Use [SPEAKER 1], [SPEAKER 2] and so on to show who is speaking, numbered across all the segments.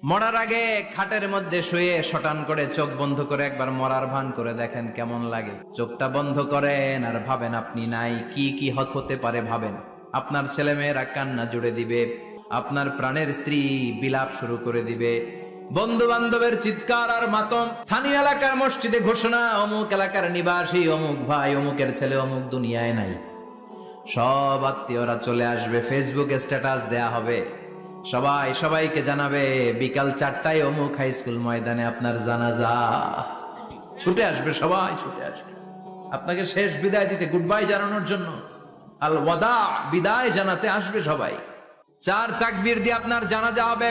[SPEAKER 1] মরার আগে খাটের মধ্যে শুয়ে শটান করে চোখ বন্ধ করে একবার মরার ভান করে দেখেন কেমন লাগে। চোখটা বন্ধ করেন আর ভাবেন আপনি নাই, কি কি হতে পারে ভাবেন। আপনার ছেলে মেয়েরা কান্না জুড়ে দিবে, আপনার প্রাণের স্ত্রী বিলাপ শুরু করে দিবে, বন্ধু বান্ধবের চিৎকার আর মাতম, স্থানীয় এলাকার মসজিদে ঘোষণা, অমুক এলাকার নিবাসী অমুক ভাই অমুকের ছেলে অমুক দুনিয়ায় নাই। সব আত্মীয়রা চলে আসবে, ফেসবুকে স্ট্যাটাস দেয়া হবে, সবাই সবাইকে জানাবে বিকাল 4টায় অমুক হাই স্কুল ময়দানে আপনার জানাজা। ছুটে আসবে, সবাই ছুটে আসবে আপনাকে শেষ বিদায় দিতে, গুড বাই জানানোর জন্য, আল ওয়াদা, বিদায় জানাতে আসবে সবাই। 4 তাকবীর দিয়ে আপনার জানাজা হবে,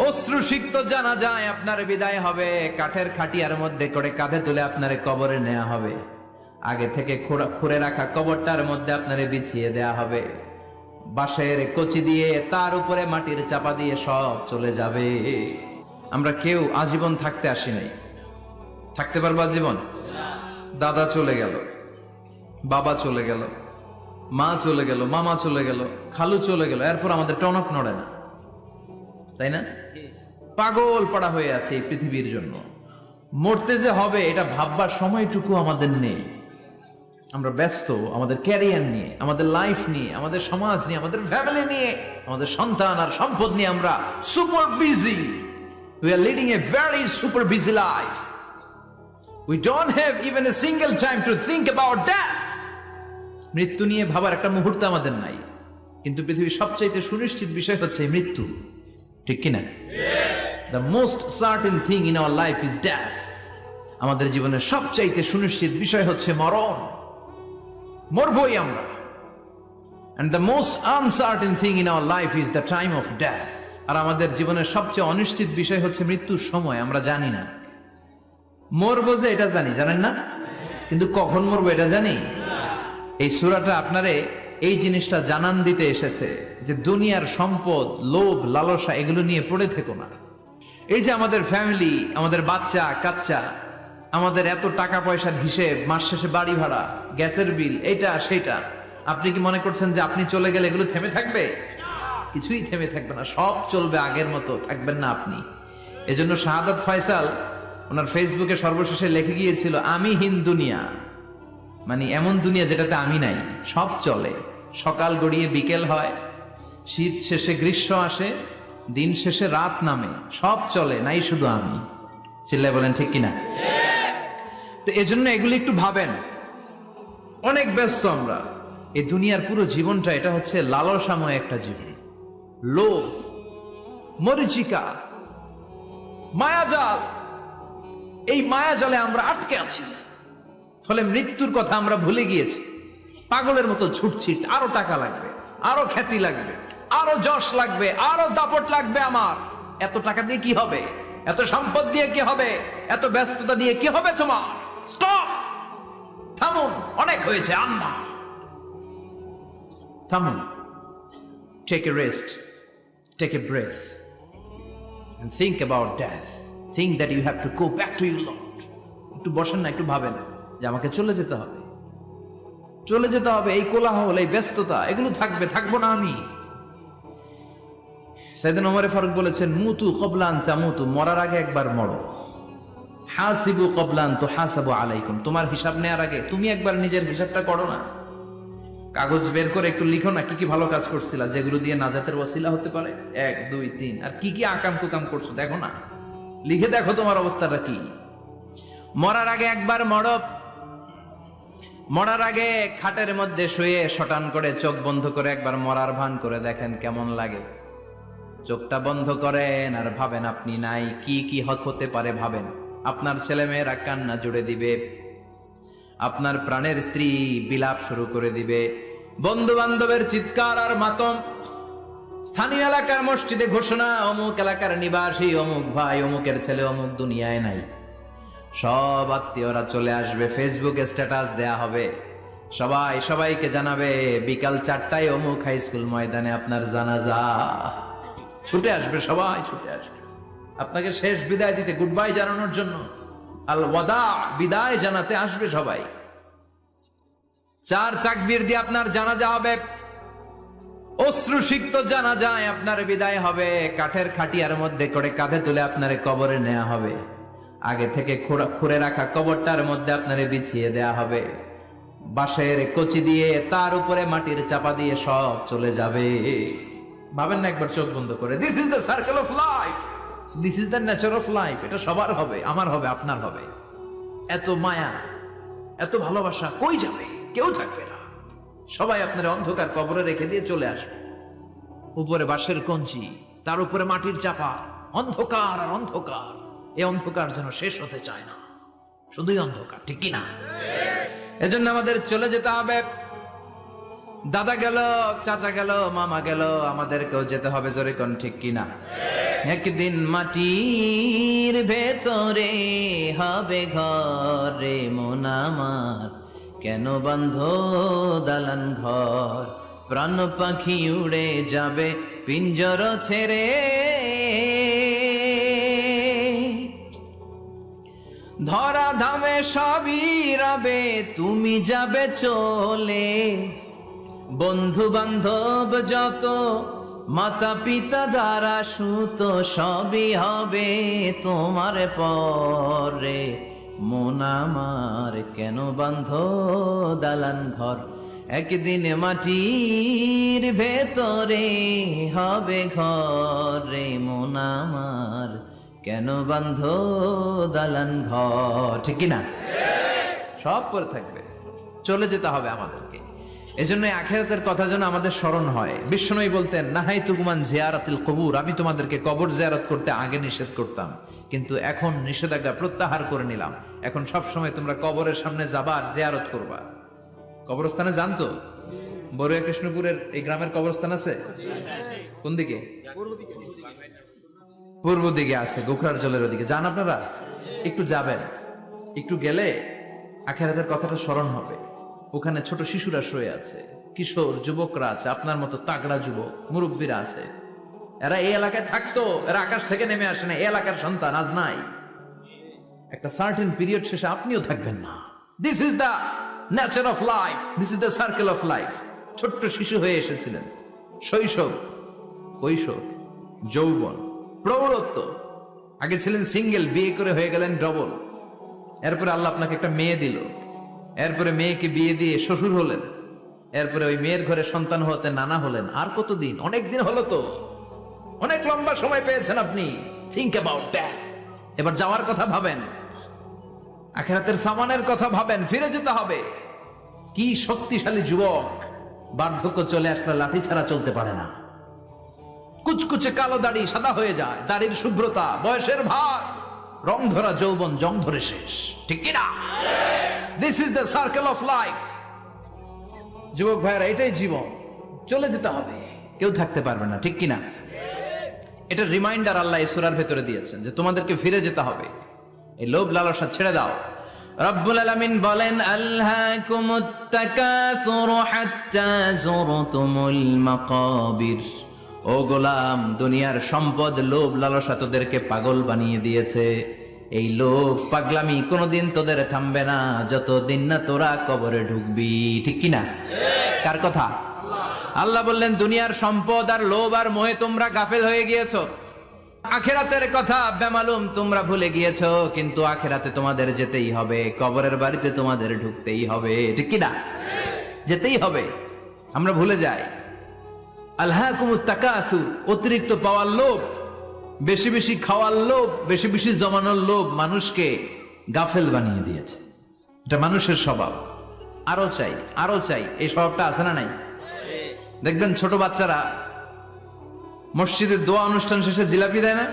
[SPEAKER 1] অশ্রুসিক্ত জানাজায় আপনার বিদায় হবে। কাঠের খাটিয়ার মধ্যে করে কাঁধে তুলে আপনার কবরে নেওয়া হবে, আগে থেকে খুঁড়ে রাখা কবরটার মধ্যে আপনারে বিছিয়ে দেয়া হবে, বাঁশের কচি দিয়ে তার উপরে মাটির চাপা দিয়ে সব চলে যাবে। আমরা কেউ আজীবন থাকতে আসি নাই, থাকতে পারবো আজীবন? দাদা চলে গেল, বাবা চলে গেল, মা চলে গেল, মামা চলে গেল, খালু চলে গেল, এরপর আমাদের টনক নড়ে না, তাই না? পাগল পড়া হয়ে আছে এই পৃথিবীর জন্য। মরতে যে হবে এটা ভাববার সময়টুকু আমাদের নেই। আমরা ব্যস্ত আমাদের ক্যারিয়ার নিয়ে, আমাদের লাইফ নিয়ে, আমাদের সমাজ নিয়ে, আমাদের ফ্যামিলি নিয়ে, আমাদের সন্তান আর সম্পদ নিয়ে আমরা super busy. We are leading a very super busy life. We don't have even a single time to think about death. মৃত্যু নিয়ে ভাবার একটা মুহূর্ত আমাদের নাই। কিন্তু পৃথিবীর সবচাইতে সুনিশ্চিত বিষয় হচ্ছে মৃত্যু, ঠিক কিনা? The most certain thing in our life is death. আমাদের জীবনের সবচাইতে সুনিশ্চিত বিষয় হচ্ছে মরণ, মরবই আমরা। And the most uncertain thing in our life is the time of death. আর আমাদের জীবনের সবচেয়ে অনিশ্চিত বিষয় হচ্ছে মৃত্যুর সময়। আমরা জানি না মরবো, যে এটা জানি, জানেন না? কিন্তু কখন মরবো এটা জানি। এই সূরাটা আপনারে এই জিনিসটা জানান দিতে এসেছে যে দুনিয়ার সম্পদ, লোভ, লালসা এগুলো নিয়ে পড়ে থেকো না। এই যে আমাদের ফ্যামিলি, আমাদের বাচ্চা কাচ্চা, আমাদের এত টাকা পয়সার হিসেব, মাস শেষে বাড়ি ভাড়া, গ্যাসের বিল, এটা সেটা, আপনি কি মনে করছেন যে আপনি চলে গেলে এগুলো থেমে থাকবে? কিছুই থেমে থাকবে না, সব চলবে আগের মতো, থাকবেন না আপনি। এজন্য শাহাদাত ফয়সাল ওনার ফেসবুকে সর্বশেষে লিখে গিয়েছিল, আমি হীন দুনিয়া, মানে এমন দুনিয়া যেটাতে আমি নাই। সব চলে, সকাল গড়িয়ে বিকেল হয়, শীত শেষে গ্রীষ্ম আসে, দিন শেষে রাত নামে, সব চলে, নাই শুধু আমি। চিল্লায় বলেন ঠিক কিনা? তো এজন্য এগুলি একটু ভাবেন। অনেক ব্যস্ত আমরা, এই দুনিয়ার পুরো জীবনটা এটা হচ্ছে লালসাময় একটা জীবন, লোভ, মরিচিকা, মায়াজাল। এই মায়াজালে আমরা আটকে আছি, ফলে মৃত্যুর কথা আমরা ভুলে গিয়েছি। পাগলের মতো ছুটছি, আরো টাকা লাগবে, আরো খ্যাতি লাগবে, আরো যশ লাগবে, আরো দাপট লাগবে আমার। এত টাকা দিয়ে কি হবে? এত সম্পদ দিয়ে কি হবে? এত ব্যস্ততা দিয়ে কি হবে তোমার? স্টপ, থামুন, অনেক হয়েছে, আম্মা থামুন। Take a rest, take a breath and think about death. Think that you have to go back to your Lord. একটু বসেন না, একটু ভাবেন যে আমাকে চলে যেতে হবে, চলে যেতে হবে। এই কোলাহল, এই ব্যস্ততা এগুলো থাকবে, থাকবো না আমি। সাইয়েদনা ওমর ফারুক বলেছেন, মুতু ক্বাবলা আন তামুতু, মরার আগে একবার মরো। হাসিবু ক্বাবলা আন তুহাসাবু আলাইকুম, তোমার হিসাব নেওয়ার আগে তুমি একবার নিজের হিসাবটা করো না। কাগজ বের করে একটু লিখো না কি কি ভালো কাজ করছিলা, যেগুলো দিয়ে নাজাতের ওয়াসিলা হতে পারে, 1 2 3, আর কি কি আকাম কুকাম করছো দেখো না, লিখে দেখো তোমার অবস্থাটা কি। মরার আগে একবার মরো। মরার আগে খাটের মধ্যে শুয়ে শটান করে চোখ বন্ধ করে একবার মরার ভান করে দেখেন কেমন লাগে। চোখটা বন্ধ করেন আর ভাবেন আপনি নাই, কি কি হতে পারে ভাবেন। আপনার ছেলে মেয়েরা কান্না জুড়ে দিবে, আপনার প্রাণের স্ত্রী বিলাপ শুরু করে দিবে, বন্ধু বান্ধবের চিৎকার আর মাতম, স্থানীয় এলাকার মসজিদে ঘোষণা, অমুক এলাকার নিবাসী অমুক ভাই অমুকের ছেলে অমুক দুনিয়ায় নাই। সব আত্মীয়রা চলে আসবে, ফেসবুকে স্ট্যাটাস দেয়া হবে, সবাই সবাইকে জানাবে বিকাল 4টায় অমুক হাই স্কুল ময়দানে আপনার জানাজা। ছুটে আসবে, সবাই ছুটে আসবে আপনাকে শেষ বিদায় দিতে, গুড বাই জানানোর জন্য, আল ওয়াদা, বিদায় জানাতে আসবে সবাই। 4 তাকবীর দিয়ে আপনার জানাজা হবে, অশ্রুসিক্ত জানা যায় আপনার বিদায় হবে, কাঠের খাটিয়ার মধ্যে করে কাঁধে তুলে আপনার কবরে নেওয়া হবে, আগে থেকে খুঁড়ে রাখা কবরটার মধ্যে আপনারে বিছিয়ে দেয়া হবে, বাঁশের কচি দিয়ে তার উপরে মাটির চাপা দিয়ে সব চলে যাবে। ভাবেন না একবার চোখ বন্ধ করে, this is the circle of life, this is the nature of life. এটা সবার হবে, আমার হবে, আপনার হবে। এত মায়া, এত ভালোবাসা কই যাবে? কেউ থাকবে না, সবাই আপনার অন্ধকার কবরে রেখে দিয়ে চলে আসবে। উপরে বাঁশের কঞ্চি, তার উপরে মাটির চাপা, অন্ধকার আর অন্ধকার। এই অন্ধকার যেন শেষ হতে চায় না, শুধুই অন্ধকার, ঠিক কিনা? এজন্য আমাদের চলে যেতে হবে। দাদা গেল, চাচা গেল, মামা গেল, আমাদেরকেও যেতে হবে, জোরে কোন ঠিক কিনা? একদিন মাটির ভেতরে হবে ঘর রে মন আমার, কেন বন্ধ দালান ঘর, প্রাণ পাখি উড়ে যাবে পিঞ্জর ছেড়ে, ধরা ধামে সবই রবে, তুমি যাবে চলে, বন্ধু বান্ধব যত, মাতা পিতা দ্বারা সুত, সবই হবে তোমার পরে মন আমার, কেন বান্ধ দালান ঘর, একদিন মাটির ভেতরে হবে ঘর রে মন আমার, কেন বান্ধ দালান ঘর, ঠিক কিনা? সব করে থাকবে, চলে যেতে হবে আমাদেরকে। এজন্য আখিরাতের কথা যেন আমাদের স্মরণ হয়। বিশ্বনবী বলতেন, নাহাইতুকুমান জিয়ারাতিল কবুর, আমি তোমাদেরকে কবর জিয়ারত করতে আগে নিষেধ করতাম, কিন্তু এখন নিষেধাজ্ঞা প্রত্যাহার করে নিলাম। এখন সব সময় তোমরা কবরের সামনে যাবা আর জিয়ারত করবা। কবরস্থানে জানতো বড়ুয়া কৃষ্ণপুরের এই গ্রামের কবরস্থান আছে কোন দিকে? পূর্ব দিকে আছে, গোখরার জলের ওদিকে। যান আপনারা, একটু যাবেন, একটু গেলে আখিরাতের কথাটা স্মরণ হবে। ওখানে ছোট শিশুরা শুয়ে আছে, কিশোর যুবকরা আছে, আপনার মতো তাগড়া যুবক, মুরব্বীরা আছে। এরা এই এলাকায় থাকতো, এরা আকাশ থেকে নেমে আসে না, এই এলাকার সন্তান, আজ নাই। একটা সার্টেন পিরিয়ড শেষে আপনিও থাকবেন না। This is the nature of life, this is the circle of life. ছোট্ট শিশু হয়ে এসেছিলেন, শৈশব, কৈশোর, যৌবন, প্রৌঢ়ত্ব। আগে ছিলেন সিঙ্গেল, বিয়ে করে হয়ে গেলেন ডবল। এরপরে আল্লাহ আপনাকে একটা মেয়ে দিল, এরপরে মেয়েকে বিয়ে দিয়ে শ্বশুর হলেন, এরপরে ওই মেয়ের ঘরে সন্তান হতে নানা হলেন। আর কতদিন? অনেক দিন হলো তো, অনেক লম্বা সময় পেয়েছেন আপনি। Think about death. এবার যাওয়ার কথা ভাবেন, আখিরাতের সামানের কথা ভাবেন, ফিরে যেতে হবে। কি শক্তিশালী যুবক, বার্ধক্য চলে আসলে লাঠি ছাড়া চলতে পারে না। কুচকুচে কালো দাড়ি সাদা হয়ে যায়, দাড়ির শুভ্রতা, বয়সের ভার, রং ধরা যৌবন জং ধরে শেষ, ঠিক কিনা? This is the circle of life. যুবক ভাইরা, এটাই জীবন, চলে যেতে হবে, কেউ থাকতে পারবে না, ঠিক কিনা? এটা রিমাইন্ডার আল্লাহ এই সূরার ভেতরে দিয়েছেন যে তোমাদেরকে ফিরে যেতে হবে, এই লোভ লালসা ছেড়ে দাও। রব্বুল আলামিন বলেন, আলহাকুমুত তাকাসুরু হাত্তা যুরতুমুল মাকাবির। ও গোলাম, দুনিয়ার সম্পদ, লোভ লালসা তোদেরকে পাগল বানিয়ে দিয়েছে। এই লোভ পাগলামি কোনোদিন তোদের থামবে না যতদিন না তোরা কবরে ঢুকবি, ঠিক কিনা? কার কথা? আল্লাহ বললেন, দুনিয়ার সম্পদ আর লোভ আর মোহে তোমরা গাফেল হয়ে গিয়েছো। আখিরাতের কথা বেমালুম তোমরা ভুলে গিয়েছো, কিন্তু আখিরাতে তোমাদের যেতেই হবে, কবরের বাড়িতে তোমাদের ঢুকতেই হবে, ঠিক কিনা? যেতেই হবে, আমরা ভুলে যাই। আলহাকুমুত তাকাসুর, অতিরিক্ত পাওয়ার লোভ, বেশি বেশি খাওয়ার লোভ, বেশি বেশি জমানোর লোভ মানুষকে গাফেল বানিয়ে দিয়েছে। এটা মানুষের স্বভাব, আরো চাই আরো চাই, এই স্বভাবটা আছে না নাই? দেখবেন ছোট বাচ্চারা মসজিদের দোয়া অনুষ্ঠান শেষে জিলাপি দেয় না?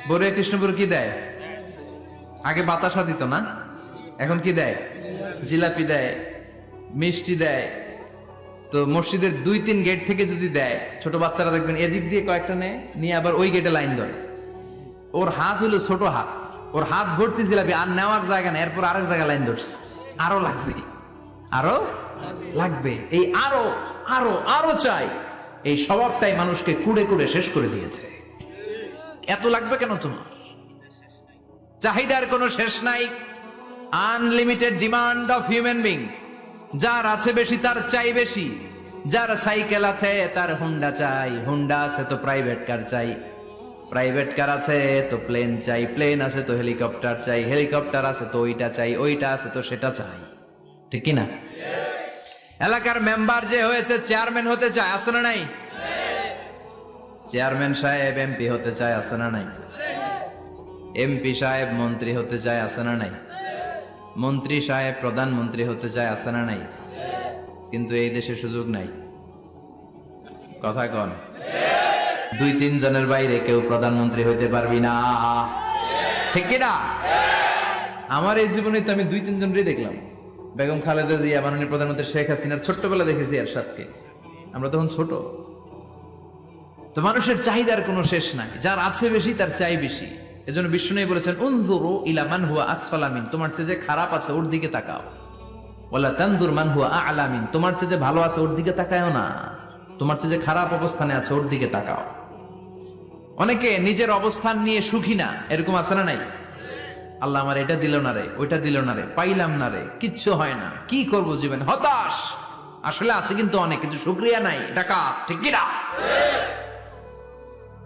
[SPEAKER 1] বড়ুয়া কৃষ্ণপুর কি দেয়? আগে বাতাসা দিত না, এখন কি দেয়? জিলাপি দেয়, মিষ্টি দেয়। তো মসজিদের 2-3 গেট থেকে যদি দেয়, ছোট বাচ্চারা দেখবেন এদিক দিয়ে কয়েকটা নিয়ে আবার ওই গেটে লাইন ধরে। ওর হাত হলো ছোট হাত, ওর হাত ভর্তি জিলাপি, আর নেওয়ার জায়গা নেই, এরপর আরেক জায়গায় লাইন ধরছে, আরো লাগবে, আরো লাগবে, এই আরো আরো আরো চাই। এই স্বভাবটাই মানুষকে কুড়ে কুড়ে শেষ করে দিয়েছে। এত লাগবে কেন তোমার? চাহিদার কোনো শেষ নাই। Unlimited demand of human being. যার আছে বেশি তার চাই বেশি, যার সাইকেল আছে তার হুন্ডা চাই, হুন্ডা আছে তো প্রাইভেট কার চাই, প্রাইভেট কার আছে তো প্লেন চাই, প্লেন আছে তো হেলিকপ্টার চাই, হেলিকপ্টার আছে তো ওইটা চাই, ওইটা আছে তো সেটা চাই, ঠিক কি না? এলাকার মেম্বার যে হয়েছে চেয়ারম্যান হতে চায়, আছে না নাই? চেয়ারম্যান সাহেব এমপি হতে চায়, আছে না নাই? এমপি সাহেব মন্ত্রী হতে চায়, আছে না নাই? মন্ত্রী সাহেব প্রধানমন্ত্রী হতে চায়, আছে না নাই? কিন্তু এই দেশে সুযোগ নাই। কথা কন, 2-3 জনের বাইরে কেউ প্রধানমন্ত্রী হইতে পারবি না, ঠিক কি না? আমার এই জীবনে তো আমি 2-3 জনই দেখলাম। বেগম খালেদা জিয়া, মাননীয় প্রধানমন্ত্রী শেখ হাসিনার ছোট্টবেলা দেখেছি এরশাদকে, আমরা তখন ছোট। তো মানুষের চাহিদার কোনো শেষ নাই, যার আছে বেশি তার চাই বেশি। এজন্য বিষ্ণু বলেছেন, উনজুরু ইলা মান হুয়া আসফালা মিন, তোমার চেয়ে যে খারাপ আছে ওর দিকে তাকাও। ওয়ালা তানজুর মান হুয়া আ'লা মিন, তোমার চেয়ে যে ভালো আছে ওর দিকে তাকায়ও না, তোমার চেয়ে যে খারাপ অবস্থানে আছে ওর দিকে তাকাও। অনেকে নিজের অবস্থান নিয়ে সুখী না, এরকম আছে না নাই? আল্লাহ আমার এটা দিল না রে, ওইটা দিল না রে, পাইলাম না রে, কিচ্ছু হয় না, কি করব জীবন, হতাশ। আসলে আছে কিন্তু অনেক, কিন্তু শুকরিয়া নাই, ডাকাত, ঠিক কি না?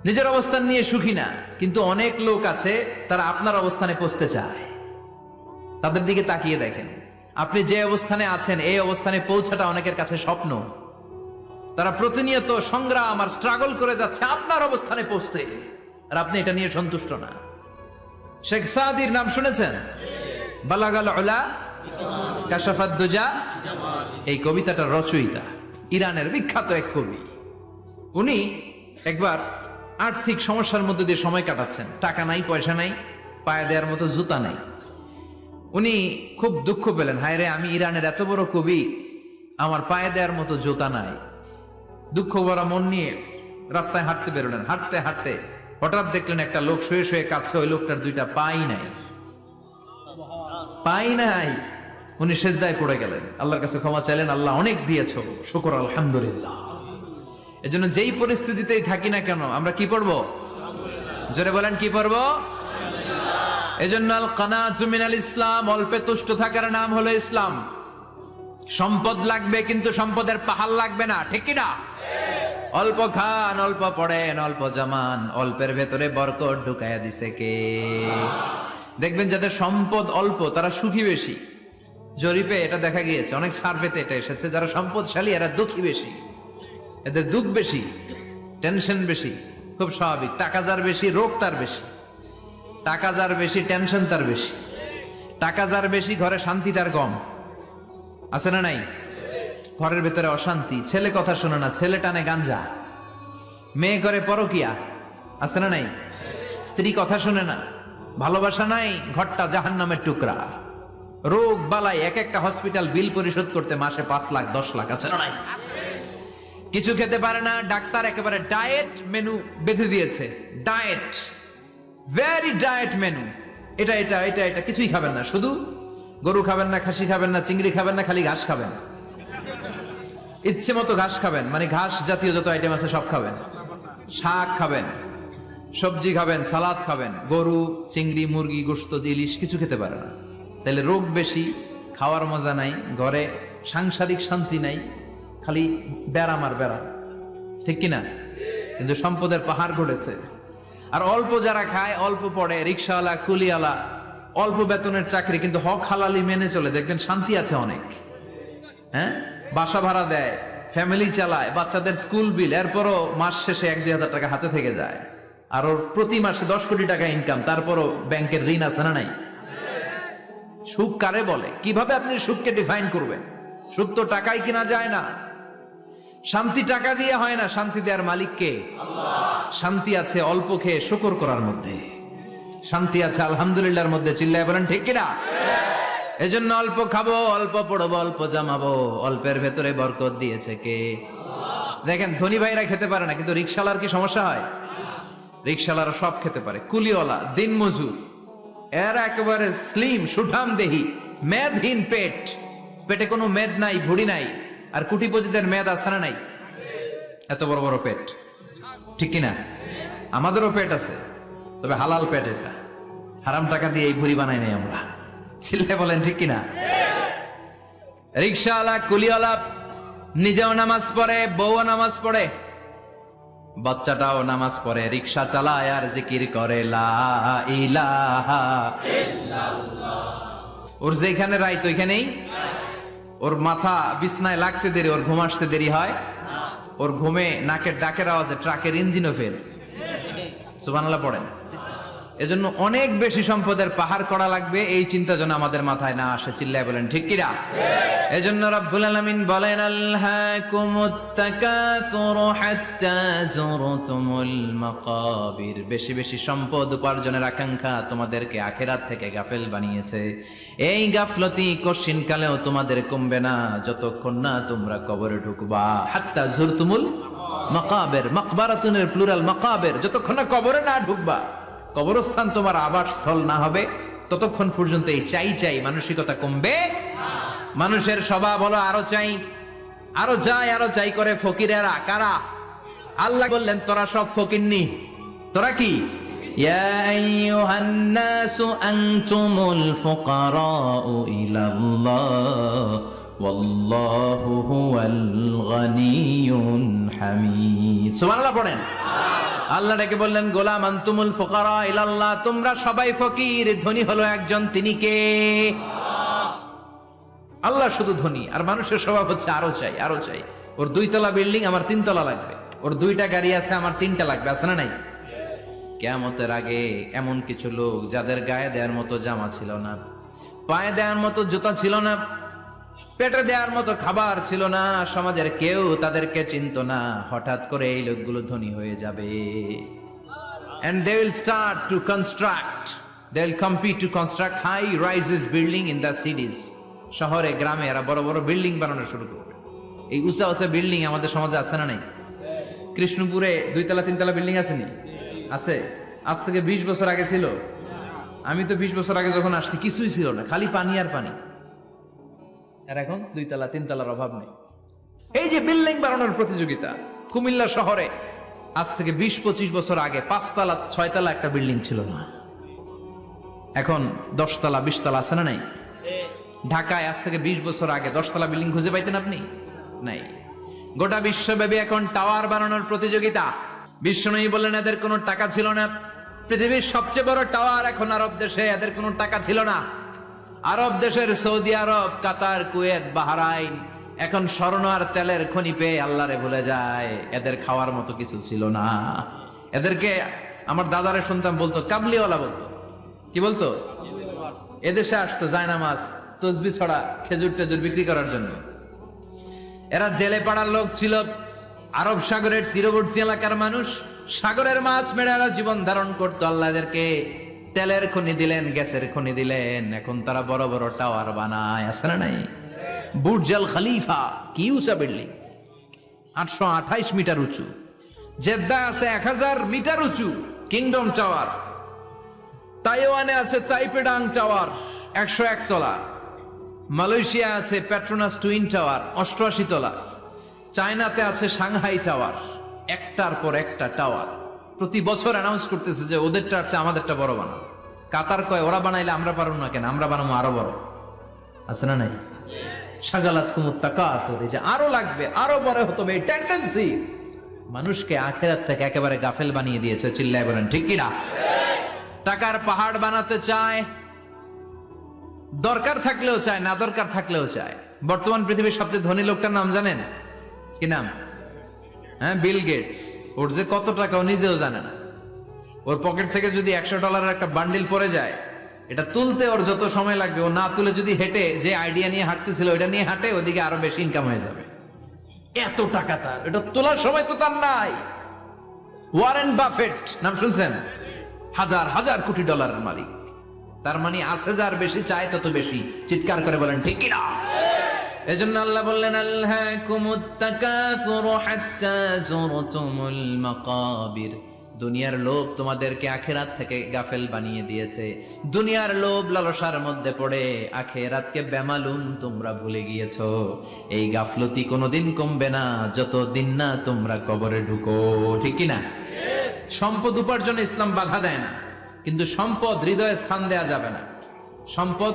[SPEAKER 1] নিজের অবস্থান নিয়ে সুখী না, কিন্তু অনেক লোক আছে তারা আপনার অবস্থানে পৌঁছতে চায়। তাদের দিকে তাকিয়ে দেখেন, আপনি যে অবস্থানে আছেন এই অবস্থানে পৌঁছাটা অনেকের কাছে স্বপ্ন। তারা প্রতিনিয়ত সংগ্রাম আর স্ট্রাগল করে যাচ্ছে আপনার অবস্থানে পৌঁছতে, আর আপনি এটা নিয়ে সন্তুষ্ট না। শেখ সাদির নাম শুনেছেন? বালাগাল উলা কাশাফাদ দুজা, এই কবিতাটার রচয়িতা ইরানের বিখ্যাত এক কবি। উনি একবার আর্থিক সমস্যার মধ্যে দিয়ে সময় কাটাচ্ছেন, টাকা নাই, পয়সা নাই, পায়ে দেওয়ার মতো জুতা নাই। উনি খুব দুঃখ পেলেন, হায় রে, আমি ইরানের এত বড় কবি, আমার পায়ে দেওয়ার মতো জুতা নাই। দুঃখ ভরা মন নিয়ে রাস্তায় হাঁটতে বেরোলেন। হাঁটতে হাঁটতে হঠাৎ দেখলেন একটা লোক শুয়ে শুয়ে কাঁদছে, ওই লোকটার 2টা পাই নাই, পাই নাই। উনি সেজদায় পড়ে গেলেন, আল্লাহর কাছে ক্ষমা চাইলেন, আল্লাহ অনেক দিয়েছো, শুকর আলহামদুলিল্লাহ। এজন্য যেই পরিস্থিতিতেই থাকি না কেন আমরা কি পড়বো? জোরে বলেন, কি পড়বো? এজন্য আল কানাতু মিনাল ইসলাম, অল্পে তুষ্ট থাকার নাম হলো ইসলাম। সম্পদ লাগবে কিন্তু সম্পদের পাহাড় লাগবে না, ঠিক কি না? অল্প খান, অল্প পড়েন, অল্প জামান, অল্পের ভেতরে বরকত ঢুকাইয়া দিছে কে? দেখবেন যাদের সম্পদ অল্প তারা সুখী বেশি। জরিপে এটা দেখা গিয়েছে, অনেক সার্ভেতে এটা এসেছে, যারা সম্পদশালী এরা দুঃখী বেশি, এদের দুঃখ বেশি, টেনশন বেশি। খুব স্বাভাবিক, টাকা যার বেশি রোগ তার বেশি, টাকা যার বেশি টেনশন তার বেশি, টাকা যার বেশি ঘরে শান্তি তার কম, আছে না নাই? ঘরের ভেতরে অশান্তি, ছেলে কথা শোনে না, ছেলে টানে গাঞ্জা, মেয়ে করে পরকিয়া, আছে না নাই? স্ত্রী কথা শোনে না, ভালোবাসা নাই, ঘরটা জাহান্নামের টুকরা। রোগ বালাই, এক একটা হসপিটাল বিল পরিশোধ করতে মাসে 5 লাখ 10 লাখ, আছে না নাই? কিছু খেতে পারে না, ডাক্তার একেবারে ডায়েট মেনু বেঁধে দিয়েছে, ডায়েট, ভেরি ডায়েট মেনু, এটা এটা এটা এটা কিছুই খাবেন না, শুধু গরু খাবেন না, খাসি খাবেন না, চিংড়ি খাবেন না, খালি ঘাস খাবেন, ইচ্ছে মতো ঘাস খাবেন, মানে ঘাস জাতীয় যত আইটেম আছে সব খাবেন, শাক খাবেন, সবজি খাবেন, সালাদ খাবেন, গরু, চিংড়ি, মুরগি, গোশত, ইলিশ কিছু খেতে পারে না। তাহলে রোগ বেশি, খাওয়ার মজা নাই, ঘরে সাংসারিক শান্তি নাই, খালি ব্যারাম আর ব্যারাম, ঠিক কিনা? কিন্তু সম্পদের পাহাড় ঘটেছে। আর অল্প যারা খায়, অল্প পড়ে, রিক্সাওয়ালা, কুলিওয়ালা, অল্প বেতনের চাকরি, কিন্তু হক হালালি মেনে চলে, দেখবেন শান্তি আছে অনেক। হ্যাঁ, বাসা ভাড়া দেয়, ফ্যামিলি চালায়, বাচ্চাদের স্কুল বিল, এরপরও মাস শেষে 1-2 হাজার টাকা হাতে থেকে যায়। আর ওর প্রতি মাসে 10 কোটি টাকা ইনকাম, তারপরও ব্যাংকের ঋণ আছে না নাই? সুখ কারে বলে? কিভাবে আপনি সুখকে ডিফাইন করবেন? সুখ তো টাকাই কিনা যায় না, শান্তি টাকা দিয়ে হয় না, শান্তি দেওয়ার মালিক কে? আল্লাহ। শান্তি আছে অল্প খেয়ে শুকর করার মধ্যে, শান্তি আছে আলহামদুলিল্লাহর মধ্যে, চিল্লায় বলেন ঠিক কিনা? এজন্য অল্প খাবো, অল্প পড়বো, অল্প জামাবো, অল্পের ভেতরে বরকত দিয়েছে কে? আল্লাহ। দেখেন ধনী ভাইরা খেতে পারে না, কিন্তু রিকশালার কি সমস্যা হয়? রিকশালারা সব খেতে পারে, কুলিওয়ালা, দিন মজুর, এরা একেবারে স্লিম, সুঠাম দেহি, মেদহীন পেট, পেটে কোনো মেদ নাই, ভুড়ি নাই। আর কোটিপতিদের মেদ আছে না নাই? এত বড় বড় পেট, ঠিক কিনা? আমাদেরও পেট আছে, তবে হালাল পেট, এটা হারাম টাকা দিয়ে এই ভুড়ি বানাই নাই আমরা, চিল্লায় বলেন ঠিক কিনা? রিকশাওয়ালা, কুলিওয়ালা, নিজেও নামাজ পড়ে, বউও নামাজ পড়ে, বাচ্চাটাও নামাজ পড়ে, রিকশা চালায় আর জিকির করে লা ইলাহা ইল্লাল্লাহ। ওর যেখানে রাইত ওইখানেই, ওর মাথা বিছনায় লাগতে দেরি, ওর ঘুম আসতে দেরি হয়, ওর ঘুমে নাকের ডাকের আওয়াজে ট্রাকের ইঞ্জিনও ফেল। সুবহানাল্লাহ পড়েন। এজন্য অনেক বেশি সম্পদের পাহাড় করা লাগবে, এই চিন্তা যেন আমাদের মাথায় না আসে। চিল্লায় বলেন ঠিক কিনা? এজন্য রব্বুল আলামিন বলেন আলহাকুমুত তাকাসুরু হাত্তা যুরতুমুল মাকাবির। বেশি বেশি সম্পদ উপার্জনের আকাঙ্ক্ষা তোমাদেরকে আখিরাত থেকে গাফেল বানিয়েছে। এই গাফলতি কশিন কালেও তোমাদের কমবে না যতক্ষণ না তোমরা কবরে ঢুকবা। হাত্তা যুরতুমুল মাকাবির, মাকবারাতুনের প্লুরাল মাকাবির, যতক্ষণ না কবরে না ঢুকবা, কবরস্থান তোমার আবাসস্থল না হবে, ততক্ষণ পর্যন্ত এই চাই চাই মানসিকতা কমবে। মানুষের স্বভাব হলো আরো চাই, আরো চাই, আরো চাই করে ফকিরেরা। কারা? আল্লাহ বললেন তোরা সব ফকিরনি, তোরা কি? ইয়া আইয়ুহান নাসু আনতুমুল ফুকারাউ ইলাল্লাহ ওয়াল্লাহু হুয়াল গানিয়ুল হামিদ। সুবহানাল্লাহ পড়েন। আল্লাহ ডেকে বললেন গোলাম আনতুমুল ফুকারা ইলাল্লাহ, তোমরা সবাই ফকির, ধনী হলো একজন, তিনি কে? আল্লাহ শুধু ধনী, আর মানুষের স্বভাব হচ্ছে আরো চাই, আরো চাই। ওর 2 তলা বিল্ডিং, আমার 3 তলা লাগবে, ওর 2টা গাড়ি আছে, আমার 3টা লাগবে, আছে না নাই? কিয়ামতের আগে এমন কিছু লোক যাদের গায়ে দেওয়ার মতো জামা ছিল না, পায়ে দেওয়ার মতো জুতা ছিল না, পেটে দেওয়ার মতো খাবার ছিল না, সমাজের কেউ তাদেরকে চিনত না, হঠাৎ করে এই লোকগুলো ধনী হয়ে যাবে। and they will start to construct, they will compete to construct high rises building in the cities. শহরে গ্রামে এরা বড় বড় বিল্ডিং বানানো শুরু করবে। এই উঁচা উঁচা বিল্ডিং আমাদের সমাজে আছে না নাই? কৃষ্ণপুরে 2 তলা 3 তলা বিল্ডিং আছে নি? আছে। আজ থেকে 20 বছর আগে ছিল? আমি তো 20 বছর আগে যখন আসছি কিছুই ছিল না, খালি পানি আর পানি। আর এখন 2 তলা 3 তলার অভাব নেই। এই যে বিল্ডিং বানানোর প্রতিযোগিতা, কুমিল্লা শহরে আজ থেকে 20-25 বছর আগে 5 তলা 6 তলা একটা বিল্ডিং ছিল না, এখন 10 তলা 20 তলা আছে না নাই? ঢাকায় আজ থেকে 20 বছর আগে 10 তলা বিল্ডিং খুঁজে পাইতেন আপনি? নাই। গোটা বিশ্বব্যাপী এখন টাওয়ার বানানোর প্রতিযোগিতা। বিশ্বনবী বললেন এদের কোনো টাকা ছিল না। পৃথিবীর সবচেয়ে বড় টাওয়ার এখন আরব দেশে, এদের কোনো টাকা ছিল না। আরব দেশের সৌদি আরব, কাতার, কুয়েত, বাহরাইন এখন স্বর্ণ আর তেলের খনি পেয়ে আল্লাহরে ভুলে যায়। এদের খাওয়ার মতো কিছু ছিল না। এদেরকে আমার দাদারে শুনতাম বলতো কাবলিওয়ালা, বলতো কি বলতো? এদেশে আসতো জায়নামাজ, তসবি ছড়া, খেজুর টেজুর বিক্রি করার জন্য। এরা জেলে পাড়ার লোক ছিল। আরব সাগরের তীরবর্তী এলাকার মানুষ, সাগরের মাছ মেরে এরা জীবন ধারণ করতো। আল্লাহ এদেরকে তেলের খনি দিলেন, গ্যাসের খনি দিলেন, এখন তারা বড় বড় টাওয়ার বানায়, আছে না নাই? বুর্জ আল খলিফা, কি উঁচা বিল্ডিং, 828 মিটার উঁচু। জেদ্দা আছে 1000 মিটার উঁচু কিংডম টাওয়ার। তাইওয়ানে আছে তাইপেডাং টাওয়ার 101 তলা। মালয়েশিয়া আছে পেট্রোনাস টুইন টাওয়ার 88 তলা। চায়নাতে আছে সাংহাই টাওয়ার, একটার পর একটা টাওয়ার। প্রতি বছর অ্যানাউন্স করতেছে যে ওদেরটা আছে আমাদেরটা বড় বানাও। কাতার কয় ওরা বানাইলে আমরা পারবো না কেন, আমরা বানাবো আরো বড়, আছে না নাই? শাগালাত কুমুত তাকাসুর, যে আরো লাগবে, আরো বড় হতে হবে, এই টেন্ডেন্সি মানুষকে আখিরাত থেকে একেবারে গাফেল বানিয়ে দিয়েছে। চিল্লায় বলেন ঠিক কিনা? টাকার পাহাড় বানাতে চায়, দরকার থাকলেও চায়, না দরকার থাকলেও চায়। বর্তমান পৃথিবীর সবচেয়ে ধনী লোকটার নাম জানেন? কি নাম? হ্যাঁ, বিল গেটস। ওর যে কত টাকা ও নিজেও জানে না। ওর পকেট থেকে যদি $100 একটা বান্ডিল পড়ে যায়, এটা তুলতে ওর যত সময় লাগবে, ও না তুলে যদি হেঁটে যে আইডিয়া নিয়ে হাঁটতেছিল ওইটা নিয়ে হাঁটে, ওদিকে আরো বেশি ইনকাম হয়ে যাবে। এত টাকা তার, এটা তোলার সময় তো তার নাই। ওয়ারেন বাফেট নাম শুনছেন? হাজার হাজার কোটি ডলারের মালিক। তার মানে আছে যার বেশি চায় তত বেশি। চিৎকার করে বলেন ঠিক কিনা? এজন্য আল্লাহ বললেন আলহাকুমুত তাকাসুরু হাত্তা যুরতুমুল মাকাবির। দুনিয়ার লোভ তোমাদেরকে আখিরাত থেকে গাফেল বানিয়ে দিয়েছে। দুনিয়ার লোভ লালসার মধ্যে পড়ে আখিরাতকে বেমালুম তোমরা ভুলে গিয়েছো। এই গাফলতি কোনোদিন কমবে না যতদিন না তোমরা কবরে ঢুকো, ঠিক কি না? সম্পদ উপার্জনে ইসলাম বাধা দেয় না, কিন্তু সম্পদ হৃদয়ে স্থান দেয়া যাবে না। সম্পদ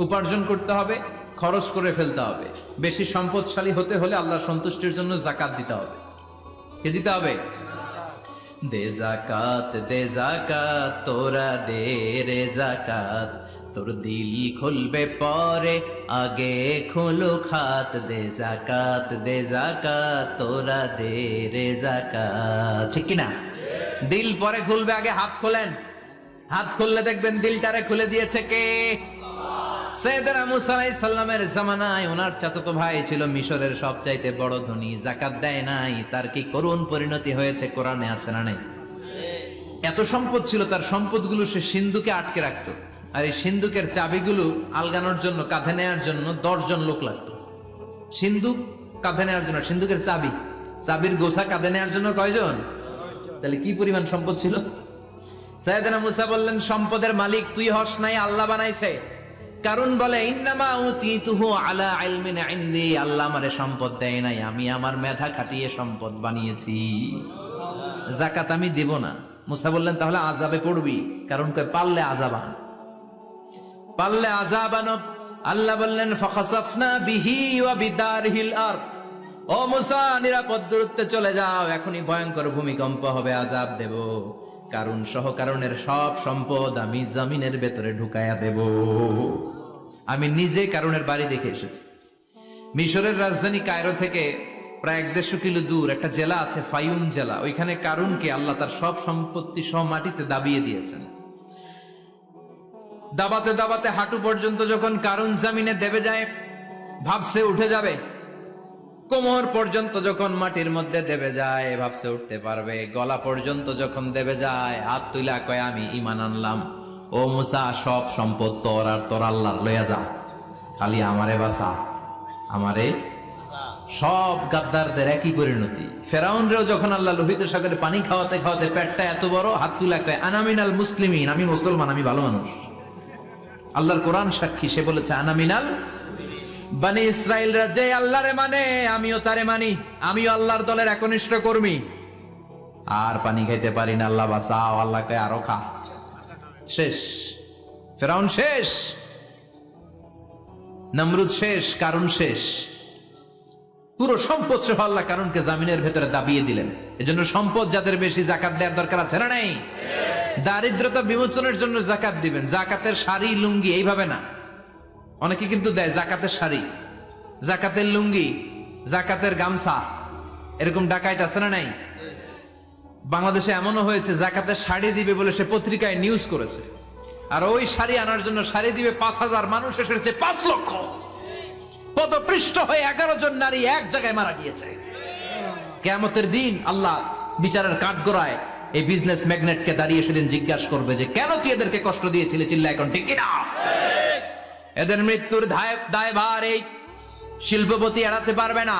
[SPEAKER 1] উপার্জন করতে হবে, খরচ করে ফেলতে হবে। বেশি সম্পদশালী হতে হলে আল্লাহর সন্তুষ্টির জন্য যাকাত দিতে হবে। কে দিতে হবে? দে জাকাত তোরা দে রে জাকাত, তোর দিল খুলবে পরে আগে খোলো খাত। দে জাকাত তোরা দে রে জাকাত। ঠিক কিনা? দিল পরে খুলবে, আগে হাত খোলেন। হাত খুললে দেখবেন দিলটারে খুলে দিয়েছে কে? সাইয়েদনা মুসা আলাইহিস সালামের জামানায় ওনার চাচাতো ভাই ছিল মিশরের সবচাইতে বড় ধনী, যাকাত দেয় নাই। তার কি করুণ পরিণতি হয়েছে কোরআনে আছে না নাই? এত সম্পদ ছিল, তার সম্পদগুলো সে সিন্ধুকে আটকে রাখতো। আর এই সিন্ধুকের চাবিগুলো আলগানোর জন্য, কাঁধে নেওয়ার জন্য 10 জন লোক লাগতো। সিন্ধুক কাঁধে নেওয়ার জন্য, সিন্ধুকের চাবির গোছা কাঁধে নেওয়ার জন্য কয়জন? তাহলে কি পরিমাণ সম্পদ ছিল? সাইয়েদনা মুসা বললেন, সম্পদের মালিক তুই হস নাই, আল্লাহ বানাইছে। কারণ বলে ইন্নামা উতিতুহু আলা ইলমিন ইনদি, আল্লাহ আমারে সম্পদ দেয় নাই, আমি আমার মেধা খাটিয়ে সম্পদ বানিয়েছি। যাকাত আমি দিব না। মুসা বললেন তাহলে আযাবে পড়বি, কারণ কই পারলে আযাব আন, পারলে আযাব আন। আল্লাহ বললেন ফাখাসাফনা বিহি ওয়া বিদারহিল আরদ, ও মুসা নিরাপদ দূরত্বে চলে যাও, এখনই ভয়ঙ্কর ভূমিকম্প হবে, আযাব দেব। কারণ সহ কারণের সব সম্পদ আমি জমিনের ভেতরে ঢুকায়া দেব। আমি নিজে কারণের বাড়ি দেখে এসেছি। মিশরের রাজধানী কায়রো থেকে প্রায় 150 কিলো দূর একটা জেলা আছে, ফায়ুম জেলা। ওইখানে কারুনকে আল্লাহ তার সব সম্পত্তি সহ মাটিতে দাবিয়ে দিয়েছেন। দাবাতে দাবাতে হাঁটু পর্যন্ত যখন কারুন জমিনে দেবে যায়, ভাবছে উঠে যাবে। কোমর পর্যন্ত যখন মাটির মধ্যে দেবে যায়, ভাবছে উঠতে পারবে। গলা পর্যন্ত যখন দেবে যায়, হাত তুইলা কয় আমি ঈমান আনলাম। ও মুসা, সব সম্পদ তোর আর তোর আল্লাহর লইয়া যা, খালি আমারে বাঁচা, আমারে। সব গাদ্দারদের একই পরিণতি। ফেরাউনরেও যখন আল্লাহ লোহিত সাগরে পানি খাওয়াতে খাওয়াতে পেটটা এত বড়, হাত তুলা কয় আনা মিনাল মুসলিমিন, আমি মুসলমান, আমি ভালো মানুষ। আল্লাহর কোরআন সাক্ষী, সে বলেছে আনা মিনাল বনি ইসরাইলরা যে আল্লাহরে মানে, আমিও তারে মানি, আমিও আল্লাহর দলের একনিষ্ঠ কর্মী। আর পানি খাইতে পারি না, আল্লাহ বাঁচাও। আল্লাহ কয় আরো খা। শেষ, ফেরাউন শেষ, নমরুদ শেষ, কারুন শেষ। পুরো সম্পদ সহ আল্লাহ কারুনকে জামিনের ভেতরে দাবিয়ে দিলেন। এজন্য সম্পদ যাদের বেশি, যাকাত দেওয়ার দরকার আছে না নাই? দারিদ্রতা বিমোচনের জন্য যাকাত দিবেন। যাকাতের শাড়ি লুঙ্গি এইভাবে না, অনেকে কিন্তু দেয় জাকাতের শাড়ি, জাকাতের লুঙ্গি, জাকাতের গামছা, এরকম ডাকাইত আছে না নাই? বাংলাদেশে এমনও হয়েছে জাকাতের শাড়ি দিবে বলে সে পত্রিকায় নিউজ করেছে, আর ওই শাড়ি আনার জন্য শাড়ি দিবে 5000, মানুষ এসেছে 5 লক্ষ। পদপৃষ্ঠ হয়ে 11 জন নারী এক জায়গায় মারা গিয়েছে। কিয়ামতের দিন আল্লাহ বিচারের কাঠগড়ায় এই বিজনেস ম্যাগনেটকে দাঁড়িয়ে সেদিন জিজ্ঞাসা করবে যে কেন তুই এদেরকে কষ্ট দিয়েছিলি? চিল্লা এখন ঠিক কিনা? এদের মৃত্যুর দায়ভার এই শিল্পপতি এড়াতে পারবে না।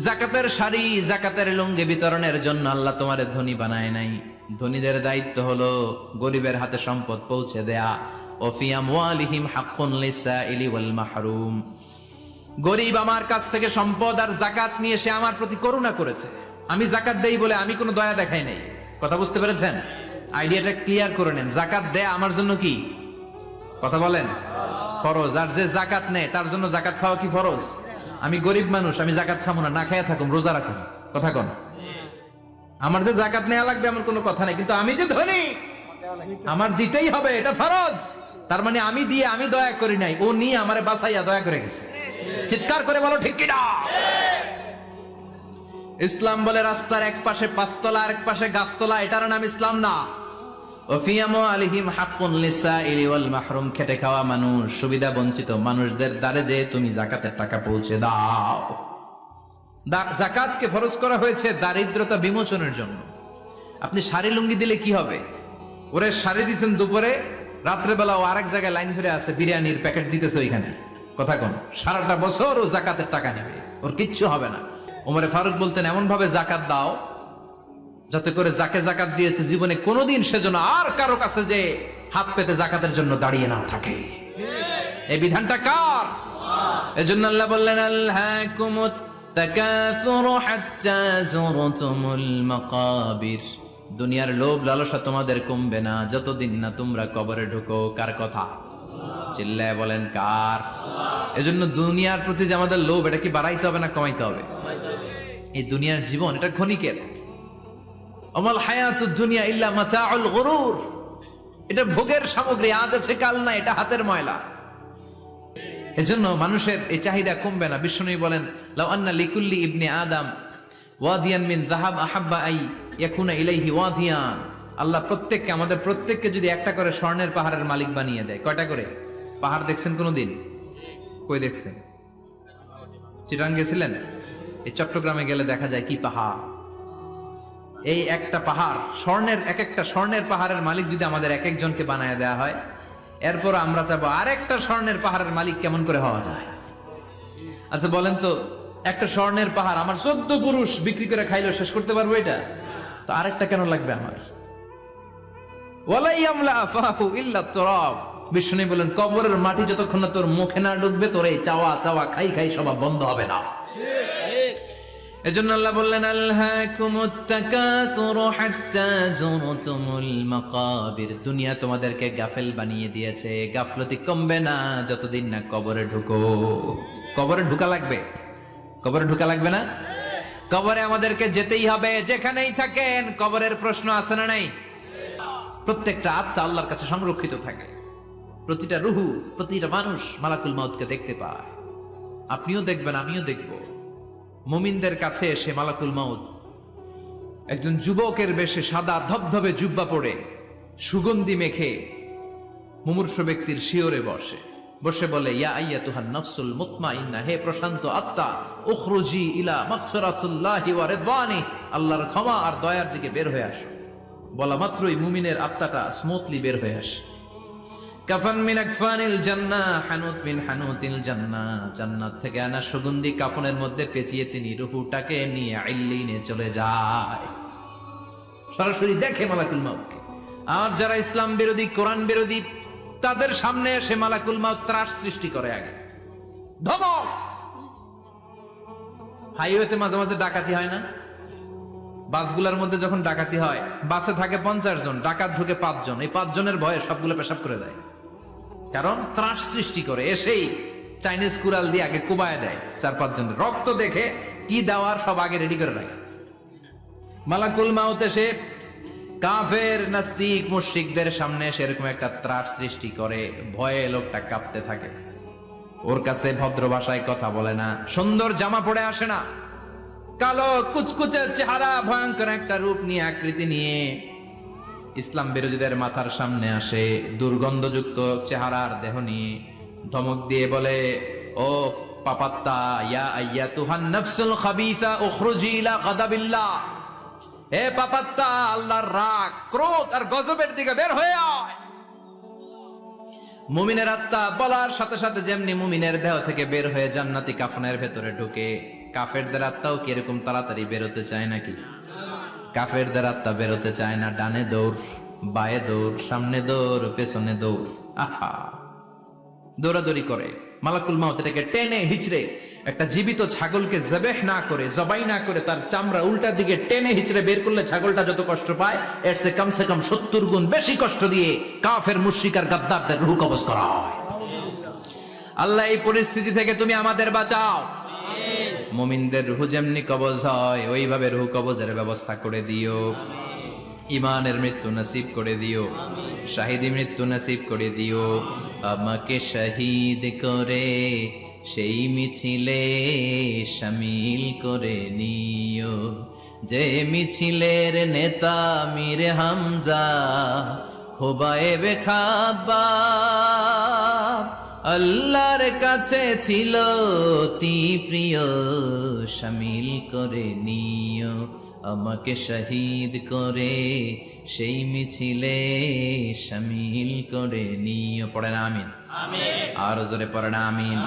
[SPEAKER 1] যাকাতের শাড়ি, যাকাতের লুঙ্গি বিতরণের জন্য আল্লাহ তোমারে ধনী বানায় নাই। ধনীদের দায়িত্ব হলো গরিবের হাতে সম্পদ পৌঁছে দেয়া। ওফি আমওয়ালিহিম হাক্কুন লিসাইলি ওয়াল মাহরুম। গরিব আমার কাছ থেকে সম্পদ আর যাকাত নিয়ে সে আমার প্রতি করুণা করেছে, আমি যাকাত দেই বলে আমি কোনো দয়া দেখাই নাই। কথা বুঝতে পেরেছেন? আইডিয়াটা ক্লিয়ার করে নেন। যাকাত দেয়া আমার জন্য কি? কথা বলেন, ফরজ। আর যে যাকাত নেয় তার জন্য যাকাত খাওয়া কি ফরজ? আমি গরিব মানুষ, আমি যাকাত খাবো না, না খাইয়া থাকুম, রোজা রাখুন। কথা কন, আমার যে যাকাত নেওয়া লাগবে এমন কোনো কথা নেই, কিন্তু আমি যে ধনী আমার দিতেই হবে, এটা ফরজ। তার মানে আমি দিয়ে আমি দয়া করি নাই, ও নিয়ে আমারে বাঁচাইয়া দয়া করে গেছে। চিৎকার করে বলো ঠিক কিনা? ইসলাম বলে রাস্তার এক পাশে 5 তলা আর এক পাশে গাছতলা, এটার নাম ইসলাম না। খেটে খাওয়া মানুষ, সুবিধা বঞ্চিত মানুষদের দ্বারে যে তুমি যাকাতের টাকা পৌঁছে দাও। যাকাতকে ফরজ করা হয়েছে দারিদ্রতা বিমোচনের জন্য। আপনি শাড়ি লুঙ্গি দিলে কি হবে? ওরে শাড়ি দিচ্ছেন দুপুরে, রাত্রেবেলা ও আরেক জায়গায় লাইন ধরে আছে, বিরিয়ানির প্যাকেট দিতেছে ওইখানে। কথা কোন, সারাটা বছর ও যাকাতের টাকা নেবে, ওর কিচ্ছু হবে না। ওমরে ফারুক বলতেন এমন ভাবে যাকাত দাও যাতে করে যাকে যাকাত দিয়েছে জীবনে কোনোদিন সেজন্য আর কারো কাছে যে হাত পেতে যাকাতের জন্য দাঁড়িয়ে না থাকে। এই বিধানটা কার? এজন্য আল্লাহ বললেন আলহাকুমুত তাকাসুরু হাত্তা যুরতুমুল মাকাবির। দুনিয়ার লোভ লালসা তোমাদের কমবে না যতদিন না তোমরা কবরে ঢুকো। কার কথা? চিল্লায় বলেন কার? এজন্য দুনিয়ার প্রতি যে আমাদের লোভ, এটা কি বাড়াইতে হবে না কমাইতে হবে? এই দুনিয়ার জীবন এটা ক্ষণিকের। আমাল হায়াতুদ দুনিয়া ইল্লা মাতাউল গুরুর, এটা ভোগের সামগ্রী, আজ আছে কাল না, এটা হাতের ময়লা। এজন্য মানুষের এই চাহিদা কমবে না। বিষ্ণু বলেন, লাউ আন্না লিকুল্লি ইবনে আদম ওয়াদিয়ান মিন যাহাব আহাব্বা আই ইয়াকুনা ইলাইহি ওয়াদিয়ান। আল্লাহ প্রত্যেককে, আমাদের প্রত্যেককে যদি একটা করে স্বর্ণের পাহাড়ের মালিক বানিয়ে দেয়। কয়টা করে পাহাড় দেখছেন কোনোদিন? কই দেখছেন? চিটাং গেছিলেন? এই চট্টগ্রামে গেলে দেখা যায় কি পাহাড়। এই একটা পাহাড় স্বর্ণের, এক একটা স্বর্ণের পাহাড়ের মালিক যদি আমাদের এক একজনকে বানায় দেওয়া হয়, এরপর আমরা চাবো আরেকটা স্বর্ণের পাহাড়ের মালিক কেমন করে হওয়া যায়। আচ্ছা বলেন তো, একটা স্বর্ণের পাহাড় আমার 14 পুরুষ বিক্রি করে খাইলেও শেষ করতে পারবো এটা? তো আরেকটা কেন লাগবে আমার? ওয়ালা ইয়ামলা আফাহু ইল্লা তুরাব। বিষ্ণু বলেন, কবরের মাটি যতক্ষণ না তোর মুখে না ঢুকবে, তোর এই চাওয়া চাওয়া খাই খাই স্বভাব বন্ধ হবে না। এজন্য আল্লাহ বললেন, আলহাকুমুত তাকাসুরু হাত্তা যুরতুমুল মাকাবির। দুনিয়া তোমাদেরকে গাফেল বানিয়ে দিয়েছে, গাফলতি কমবে না যতদিন না কবরে ঢুকো। কবরে ঢুকা লাগবে, কবরে ঢুকা লাগবে না? কবরে আমাদেরকে যেতেই হবে। যেখানেই থাকেন কবরের প্রশ্ন আছে না নাই? প্রত্যেকটা আত্মা আল্লাহর কাছে সংরক্ষিত থাকে। প্রতিটা রুহু, প্রতিটা মানুষ মালাকুল মাউতকে দেখতে পায়। আপনিও দেখবেন, আমিও দেখব। মুমিনদের কাছে এসে মালাকুল মাউত একজন যুবকের বেশে সাদা ধবধবে জুব্বা পরে সুগন্ধি মেখে মুমূর্ষু ব্যক্তির শিয়রে বসে বসে বলে, ইয়া আইয়াতুহান নাফসুল মুতমাইন্না, হে প্রশান্ত আত্মা, উখরুজি ইলা মাগফিরাতুল্লাহি ওয়া রিদওয়ানি, আল্লাহর ক্ষমা আর দয়ার দিকে বের হয়ে আসো। বলা মাত্রই মুমিনের আত্মাটা স্মুথলি বের হয়ে আসে। কাফান মিন আকফানিল জান্নাহ, হানুত মিন হানুতিল জান্নাহ, জান্নাত থেকে আনা সুগন্ধি কাফনের মধ্যে পেঁচিয়ে তিনি রূহটাকে নিয়ে ইল্লিনে চলে যায়। সরাসরি দেখে মালাকুল মাউতকে। আর যারা ইসলাম বিরোধী, কোরআন বিরোধী, তাদের সামনে এসে মালাকুল মাউত ত্রাস সৃষ্টি করে। আগে ধমক। হাইওয়েতে মাঝে মাঝে ডাকাতি হয় না? বাসগুলোর মধ্যে যখন ডাকাতি হয়, বাসে থাকে 50 জন, ডাকাত ঢুকে 5 জন। এই 5 জনের ভয়ে সবগুলো পেশাব করে দেয়, কারণ ত্রাস সৃষ্টি করে। এসেই চাইনিজ কুড়াল দিয়ে আগে কুবায় দেয় 4-5 জনের। রক্ত দেখে কি দেওয়ার সব আগে রেডি করে রাখে। মালাকুল মাউত এসে কাফের, নাস্তিক, মুশরিকদের সামনে সেরকম একটা ত্রাস সৃষ্টি করে। ভয়ে লোকটা কাঁপতে থাকে। ওর কাছে ভদ্র ভাষায় কথা বলে না, সুন্দর জামা পরে আসে না, কালো কুচকুচে চেহারা, ভয়ঙ্কর একটা রূপ নিয়ে, আকৃতি নিয়ে ইসলাম বিরোধীদের মাথার সামনে আসে। দুর্গন্ধযুক্ত চেহারার দেহ নিয়ে ধমক দিয়ে বলে, ও পাপাত্তা, ইয়া আইয়াতুহান নাফসুল খাবিসা উখরুজি ইলা গাদাবিল্লাহ, হে পাপাত্তা, আল্লাহর রাগ, ক্রোধ আর গজবের দিকে বের হয়ে আয়। মুমিনের আত্মা বলার সাথে সাথে যেমনি মুমিনের দেহ থেকে বের হয়ে জান্নাতি কাফনের ভেতরে ঢুকে, কাফেরদের আত্মাও কি এরকম তাড়াতাড়ি বেরোতে চায় নাকি? কাফেরদের আত্মা বেরোতে চায় না। ডানে দৌড়, বায়ে দৌড়, সামনে দৌড়, পেছনে দৌড়, আহা, দৌড়াদৌড়ি করে। মালাকুল মাউত এটাকে টেনে হিচড়ে, একটা জীবিত ছাগলকে জবেহ না করে, জবাই না করে, তার চামড়া উল্টা দিকে টেনে হিচড়ে বের করলে ছাগলটা যত কষ্ট পায়, এর চেয়ে কমসে কম 70 গুণ বেশি কষ্ট দিয়ে কাফের, মুশরিক আর গাদ্দারদের রূহ কবজ করা হয়। আল্লাহ, এই পরিস্থিতি থেকে তুমি আমাদের বাঁচাও। মুমিনদের রূহ যেমনি কবজ হয়, ওইভাবে রূহ কবজের ব্যবস্থা করে দিও। ইমানের মৃত্যু নসিব করে দিও, শাহিদি মৃত্যু নসিব করে দিও। আমাকে শহীদ করে সেই মিছিলে শামিল করে নিও, যে মিছিলের নেতা মীর হামজা, খোবায়েবে খাব্বাব, আল্লাহর কাছে ছিল অতি প্রিয়, শামিল করে নিও। আমাকে শহীদ করে সেই মিছিলে শামিল করে নিও। পড়েন আমিন। আরো জোরে পড়েন আমিন।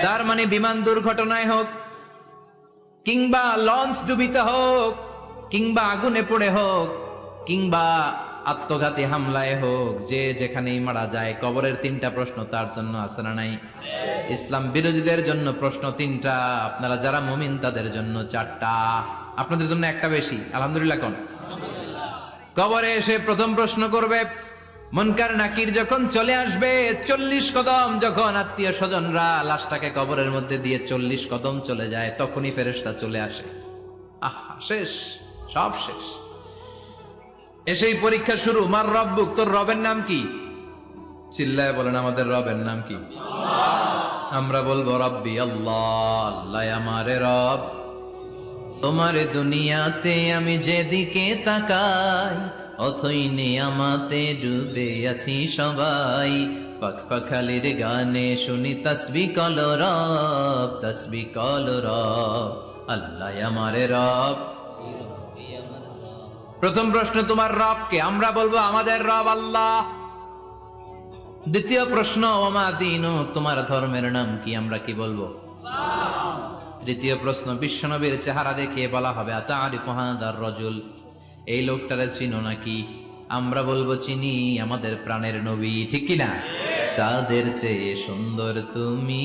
[SPEAKER 1] তার মানে বিমান দুর্ঘটনায় হোক, কিংবা লঞ্চ ডুবিতে হোক, কিংবা আগুনে পড়ে হোক, কিংবা আত্মঘাতী হামলায় হোক, যে যেখানেই মারা যায়, কবরের 3টা প্রশ্ন তার জন্য আছে না নাই? ইসলাম বিরোধীদের জন্য প্রশ্ন 3টা, আপনারা যারা মুমিন তাদের জন্য 4টা, আপনাদের জন্য একটা বেশি। আলহামদুলিল্লাহ। কোন কবরে এসে প্রথম প্রশ্ন করবে, মুনকার নাকির যখন চলে আসবে, 40 কদম যখন আত্মীয় স্বজনরা লাশটাকে কবরের মধ্যে দিয়ে 40 কদম চলে যায়, তখনই ফেরেশতা চলে আসে। আহা, শেষ, সব শেষ। এসেই পরীক্ষা শুরু। মার রব্বুক, তোর রবের নাম কি? চিল্লায় বলেন, আমাদের রবের নাম কি? আমরা বলবো রব্বি আল্লাহ, আল্লাহ আমারে রব। তোমার দুনিয়াতে আমি যেদিকে তাকাই, অথই নিয়ামাতে ডুবে আছি সবাই। পাখ পাখালির গানে শুনি তাসবিহ কল রব, তাসবিহ কল রব, আল্লাহ আমারে রব। প্রথম প্রশ্ন, তোমার রব কে? আমরা বলবো আমাদের রব আল্লাহ। দ্বিতীয় প্রশ্ন, ওমা দীনু, তোমার ধর্মের নাম কি? আমরা কি বলবো? তৃতীয় প্রশ্ন, বিশ্বনবীর চেহারা দেখিয়ে বলা হবে আতারিফু হাদার রাজুল, এই লোকটারে চিনো নাকি? আমরা বলবো চিনি, আমাদের প্রাণের নবী, ঠিক কি না? চাঁদের চেয়ে সুন্দর তুমি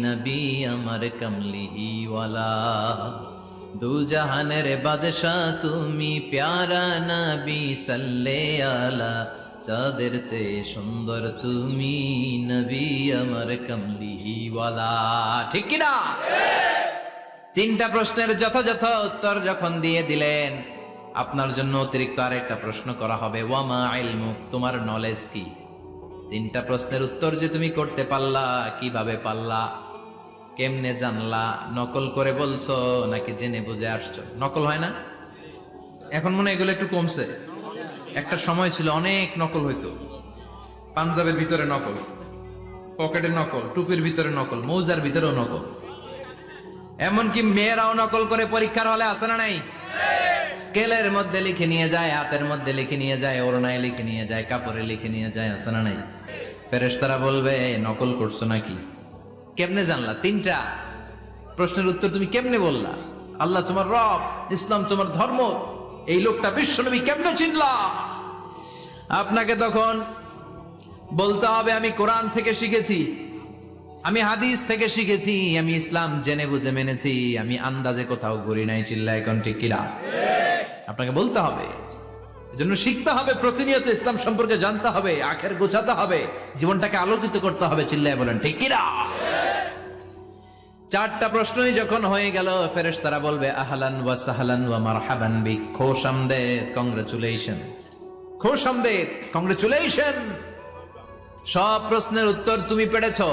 [SPEAKER 1] নবী আমার কামলিহি ওয়ালা, দু জাহানের বাদশা তুমি প্যারা নবী সাল্লে আলা, চাঁদের চেয়ে সুন্দর তুমি নবী আমার কামলিহি ওয়ালা, ঠিক কি না? তিনটা প্রশ্নের যথাযথ উত্তর যখন দিয়ে দিলেন, আপনার জন্য অতিরিক্ত আরেকটা প্রশ্ন করা হবে, ওয়ামা ইলমুক, তোমার নলেজ কি? তিনটা প্রশ্নের উত্তর যে তুমি করতে পারলা, কিভাবে পারলা, কেমনে জানলা? নকল করে বলছো নাকি জেনে বুঝে আসছো? নকল হয় না এখন, মনে হয় এগুলো একটু কমছে। একটা সময় ছিল অনেক নকল হইতো। পাঞ্জাবের ভিতরে নকল, পকেটে নকল, টুপির ভিতরে নকল, মৌজার ভিতরেও নকল। এমনকি মেয়েরাও নকল করে পরীক্ষার হলে আসে না নাই? স্কেলের মধ্যে লিখে নিয়ে যায়, হাতের মধ্যে লিখে নিয়ে যায়, ওড়নায় লিখে নিয়ে যায়, কাপড়ে লিখে নিয়ে যায়, আসে না নাই? ফেরেশতারা বলবে নকল করছো নাকি? কেমনে জানলা? তিনটা প্রশ্নের উত্তর তুমি কেমনে বললা? আল্লাহ তোমার রব, ইসলাম তোমার ধর্ম, এই লোকটা বিশ্বনবী, কেমনে চিনলা? আপনাকে তখন বলতে হবে আমি কোরআন থেকে শিখেছি, আমি হাদিস থেকে শিখেছি, আমি ইসলাম জেনে বুঝে মেনেছি, আমি আন্দাজে কোথাও ঘুরি নাই। চিল্লা এখন ঠিক কিনা? আপনাকে বলতে হবে, এজন্য শিখতে হবে, প্রতিনিয়ত ইসলাম সম্পর্কে জানতে হবে, আখের গোছাতে হবে, জীবনটাকে আলোকিত করতে হবে। চিল্লায় বলেন ঠিক কিনা? চারটা প্রশ্নই যখন হয়ে গেল, ফেরেশতারা বলবে আহলান ওয়া সাহলান ওয়া মারহাবান বিক, খোশামদেদ, কংগ্রেচুলেশন, খোশামদেদ, কংগ্রেচুলেশন, সব প্রশ্নের উত্তর তুমি পেরেছো।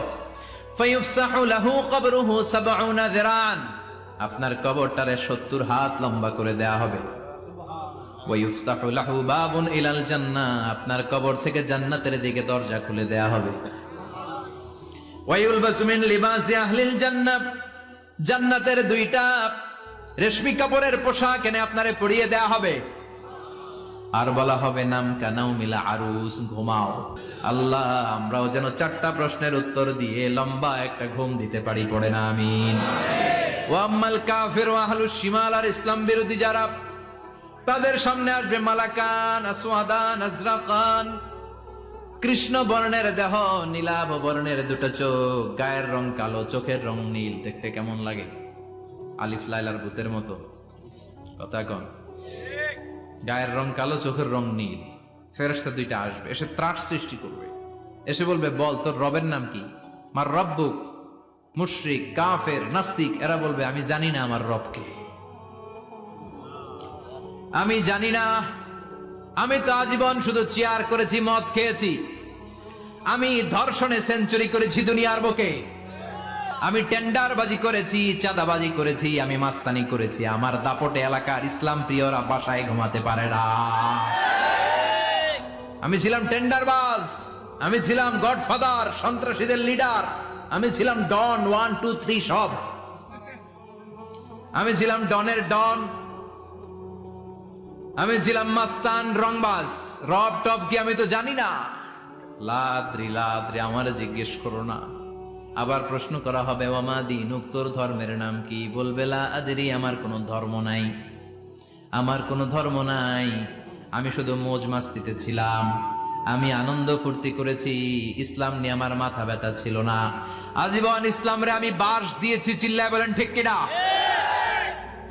[SPEAKER 1] ফায়ুফসাহু লাহু কবরুহু 70 যিরান, আপনার কবরটারে 70 হাত লম্বা করে দেয়া হবে। ওয়া ইফতাহু লাহু বাবুন ইলাল জান্নাহ, আপনার কবর থেকে জান্নাতের দিকে দরজা খুলে দেয়া হবে। ওয়া ইউলবাসু মিন লিবাসি আহলিল জান্নাহ, জান্নাতের দুইটা রেশমি কাপড়ের পোশাক এনে আপনারে পরিয়ে দেয়া হবে। আর বলা হবে নাম কানাউ মিলা আরুস, ঘুমাও। আল্লাহ আমরাও যেন চারটা প্রশ্নের উত্তর দিয়ে লম্বা একটা ঘুম দিতে পারি, পড়ে না আমিন। ওয়া আম্মাল কাফির ওয়া আহলুশ শিমাল, আর ইসলাম বিরোধী যারা, তাদের সামনে আসবে মালাকান আসওয়াদান আজরাকান, কৃষ্ণ বর্ণের দেহ, নীলাভ বর্ণের দুটো চোখ, গায়ের রং কালো, চোখের রং নীল। দেখতে কেমন লাগে? আলিফ লাইলার ভূতের মতো। কথা কন? গায়ের রং কালো, চোখের রং নীল। ফেরেশতা দুইটা আসবে, এসে ত্রাস সৃষ্টি করবে, এসে বলবে বল তোর রবের নাম কি? মার রব্বুক। মুশরিক, কাফের, নাস্তিক এরা বলবে আমি জানি না আমার রবকে, আমি জানি না, আমি তো আজীবন শুধু চেয়ার করেছি, মদ খেয়েছি, আমি ধর্ষণে সেঞ্চুরি করেছি দুনিয়ার বুকে, আমি টেন্ডারবাজি করেছি, চাঁদাবাজি করেছি, আমি মাস্তানি করেছি, আমার দাপটে এলাকার ইসলাম প্রিয়রা বাসায় ঘুমাতে পারে না। আমি ছিলাম টেন্ডারবাজ, আমি ছিলাম গডফাদার, সন্ত্রাসীদের লিডার, আমি ছিলাম ডন 1 2 3 সব, আমি ছিলাম ডনের ডন, আমি ছিলাম মাস্তান, রংবাজ, রব টপ কি আমি তো জানি না। লাদ্রি লাদ্রি, আমারে জিজ্ঞেস করো না। আবার প্রশ্ন করা হবে ওয়ামা দীনুক, তোর ধর্মের নাম কি? বলবে লা আদরি, আমার কোনো ধর্ম নাই, আমার কোনো ধর্ম নাই, আমি শুধু মৌজ মাস্তিতে ছিলাম, আমি আনন্দ ফুর্তি করেছি, ইসলাম নিয়ে আমার মাথা ব্যথা ছিল না, আজীবন ইসলামরে আমি বাস দিয়েছি। চিল্লায় বলেন ঠিক কিনা?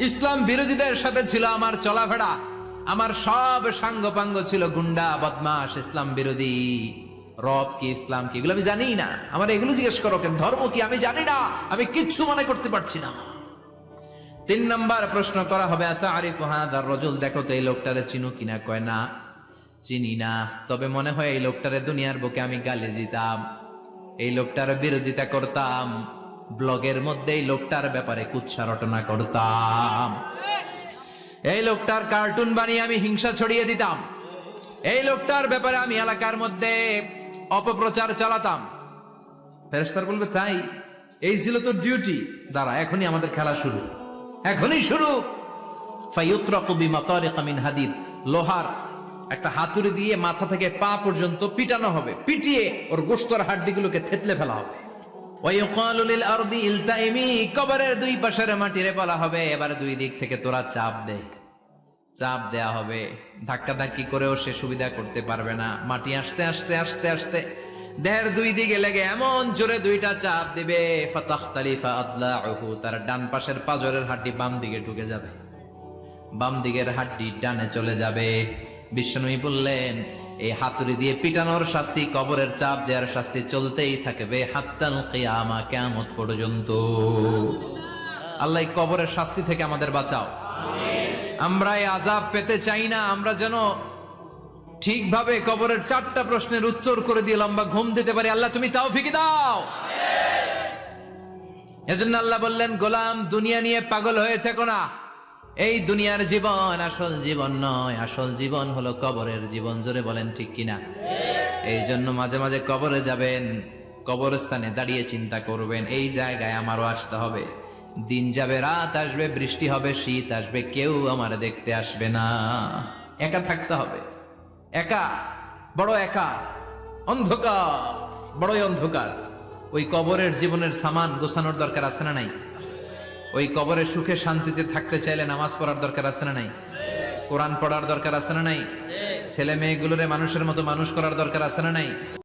[SPEAKER 1] ইসলাম বিরোধীদের সাথে ছিল আমার চলাফেরা, আমার সব সাঙ্গপাঙ্গ ছিল গুন্ডা, বদমাশ, ইসলাম বিরোধী। রব কি, ইসলাম কি, এগুলো আমি জানি না। আমার এগুলো জিজ্ঞেস করো কেন? ধর্ম কি আমি জানি না, আমি কিচ্ছু মনে করতে পারছি না। 3 নাম্বার প্রশ্ন করা হবে, আচ্ছা আরিফু হাদার রাজুল, দেখো তো এই লোকটারে চিনো কিনা? কয় না, চিনি না, তবে মনে হয় এই লোকটারে দুনিয়ার বুকে আমি গালি দিতাম, এই লোকটার বিরোধিতা করতাম, ব্লগের মধ্যে এই লোকটার ব্যাপারে কুৎসা রটনা করতাম, এই লোকটার কার্টুন বানিয়ে আমি হিংসা ছড়িয়ে দিতাম, এই লোকটার ব্যাপারে আমি এলাকার মধ্যে অপপ্রচার চালাতাম। ফেরেশতারা বলবে তাই? এই ছিল তোর ডিউটি? দাঁড়া, এখনই আমাদের খেলা শুরু, এখনই শুরু। ফায়ুতরাকু বিমাতারিকা মিন হাদিদ, লোহার একটা হাতুড়ি দিয়ে মাথা থেকে পা পর্যন্ত পিটানো হবে, পিটিয়ে ওর গোশতর হাড্ডিগুলোকে থেতলে ফেলা হবে। ওয়ায়ুকালু লিল আরদি ইলতাইমি, কবরের দুই পাশের মাটিরে বলা হবে এবার দুই দিক থেকে তোরা চাপ দে, চাপ দেয়া হবে। ধাক্কা ধাক্কি করেও সে সুবিধা করতে পারবে না। মাটি আস্তে আস্তে আস্তে আস্তে দেহের দুই দিকে লেগে এমন জোরে দুইটা চাপ দিবে, ফাতাখতালিফা আদলাউহু, তার ডান পাশের পাজরের হাড্ডি বাম দিকে ঢুকে যাবে, বাম দিকের হাড্ডি ডানে চলে যাবে। বিশ্বনবী বললেন এই হাতুড়ি দিয়ে পিটানোর শাস্তি, কবরের চাপ দেওয়ার শাস্তি চলতেই থাকবে হাত্তাল কিয়ামা, কিয়ামত পর্যন্ত। আল্লাহ কবরের শাস্তি থেকে আমাদের বাঁচাও। আমরা এই আযাব পেতে চাই না, আমরা যেন ঠিকভাবে কবরের 4টা প্রশ্নের উত্তর করে দিয়ে লম্বা ঘুম দিতে পারি। আল্লাহ তুমি তৌফিক দাও। এজন্য আল্লাহ বললেন, গোলাম দুনিয়া নিয়ে পাগল হয়ে থেকো না, এই দুনিয়ার জীবন আসল জীবন নয়, আসল জীবন হলো কবরের জীবন। জোরে বলেন ঠিক কিনা? এই জন্য মাঝে মাঝে কবরে যাবেন, কবরস্থানে দাঁড়িয়ে চিন্তা করবেন এই জায়গায় আমারও আসতে হবে। দিন যাবে, রাত আসবে, বৃষ্টি হবে, শীত আসবে, কেউ আমার দেখতে আসবে না, একা থাকতে হবে, একা, বড় একা, অন্ধকার, বড়ই অন্ধকার। ওই কবরের জীবনের সামান গোছানোর দরকার আছে না নাই? ওই কবরে সুখে শান্তিতে থাকতে চাইলে নামাজ পড়ার দরকার আছে না নাই? কোরআন পড়ার দরকার আছে না নাই? ছেলে মেয়েগুলোরে মানুষের মতো মানুষ করার দরকার আছে না নাই?